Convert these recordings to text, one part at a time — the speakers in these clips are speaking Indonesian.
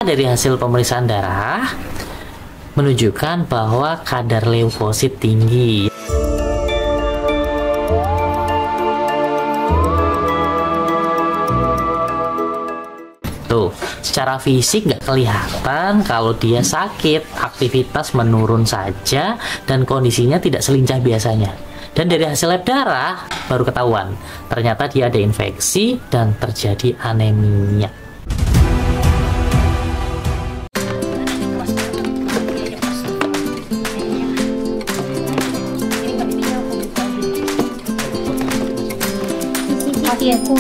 Dari hasil pemeriksaan darah menunjukkan bahwa kadar leukosit tinggi. Tuh, secara fisik nggak kelihatan kalau dia sakit, aktivitas menurun saja dan kondisinya tidak selincah biasanya. Dan dari hasil lab darah baru ketahuan, ternyata dia ada infeksi dan terjadi anemia. Kaki aku.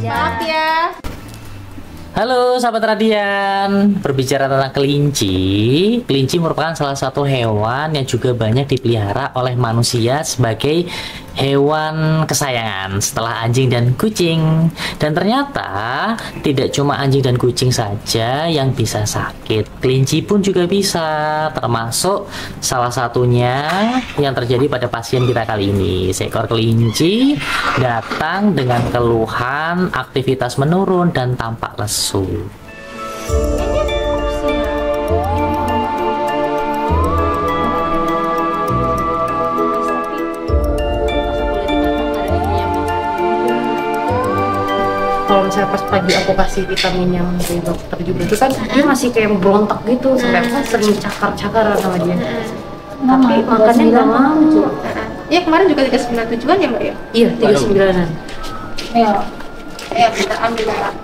Maaf ya. Halo sahabat Radian, berbicara tentang kelinci. Kelinci merupakan salah satu hewan yang juga banyak dipelihara oleh manusia sebagai hewan kesayangan setelah anjing dan kucing. Dan ternyata tidak cuma anjing dan kucing saja yang bisa sakit, kelinci pun juga bisa, termasuk salah satunya yang terjadi pada pasien kita kali ini. Seekor kelinci datang dengan keluhan aktivitas menurun dan tampak lesu. Kalau misalnya pas pagi aku kasih vitamin yang dari dokter juga itu kan dia masih kayak berontak gitu, sampai aku sering cakar-cakaran sama dia. Tapi makannya nggak mau. Iya, kemarin juga 397-an ya Mbak ya? Iya, 39-an. Ayo kita ambil Mbak.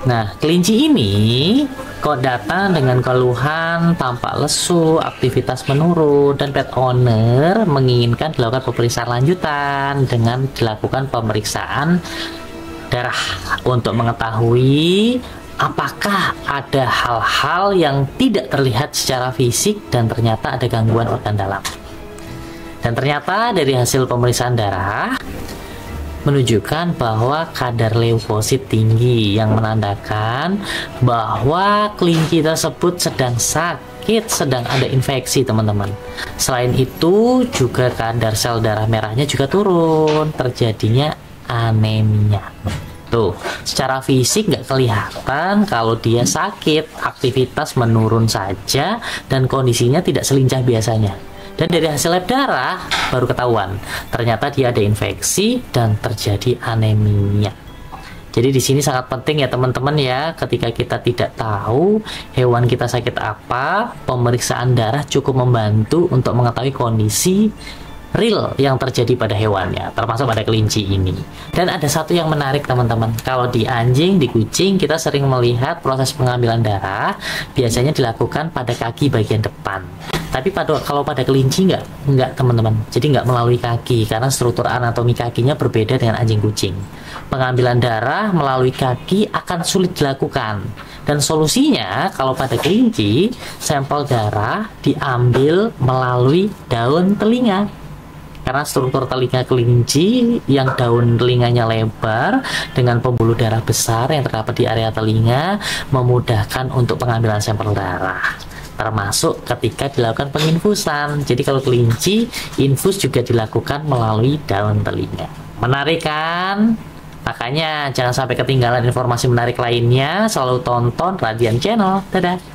Nah, kelinci ini kok datang dengan keluhan tampak lesu, aktivitas menurun, dan pet owner menginginkan dilakukan pemeriksaan lanjutan dengan dilakukan pemeriksaan darah untuk mengetahui apakah ada hal-hal yang tidak terlihat secara fisik dan ternyata ada gangguan organ dalam. Dan ternyata dari hasil pemeriksaan darah menunjukkan bahwa kadar leukosit tinggi yang menandakan bahwa kelinci tersebut sedang sakit, sedang ada infeksi teman-teman. Selain itu juga kadar sel darah merahnya juga turun, terjadinya anemia. Tuh, secara fisik nggak kelihatan kalau dia sakit, aktivitas menurun saja dan kondisinya tidak selincah biasanya. Dan dari hasil lab darah baru ketahuan, ternyata dia ada infeksi dan terjadi anemia. Jadi di sini sangat penting ya teman-teman ya, ketika kita tidak tahu hewan kita sakit apa, pemeriksaan darah cukup membantu untuk mengetahui kondisi real yang terjadi pada hewannya, termasuk pada kelinci ini. Dan ada satu yang menarik teman-teman, kalau di anjing, di kucing kita sering melihat proses pengambilan darah biasanya dilakukan pada kaki bagian depan. Tapi kalau pada kelinci enggak teman-teman, jadi nggak melalui kaki karena struktur anatomi kakinya berbeda dengan anjing kucing. Pengambilan darah melalui kaki akan sulit dilakukan, dan solusinya kalau pada kelinci sampel darah diambil melalui daun telinga. Karena struktur telinga kelinci yang daun telinganya lebar dengan pembuluh darah besar yang terdapat di area telinga memudahkan untuk pengambilan sampel darah, termasuk ketika dilakukan penginfusan. Jadi kalau kelinci, infus juga dilakukan melalui daun telinga. Menarik kan? Makanya jangan sampai ketinggalan informasi menarik lainnya. Selalu tonton Radian Channel. Dadah.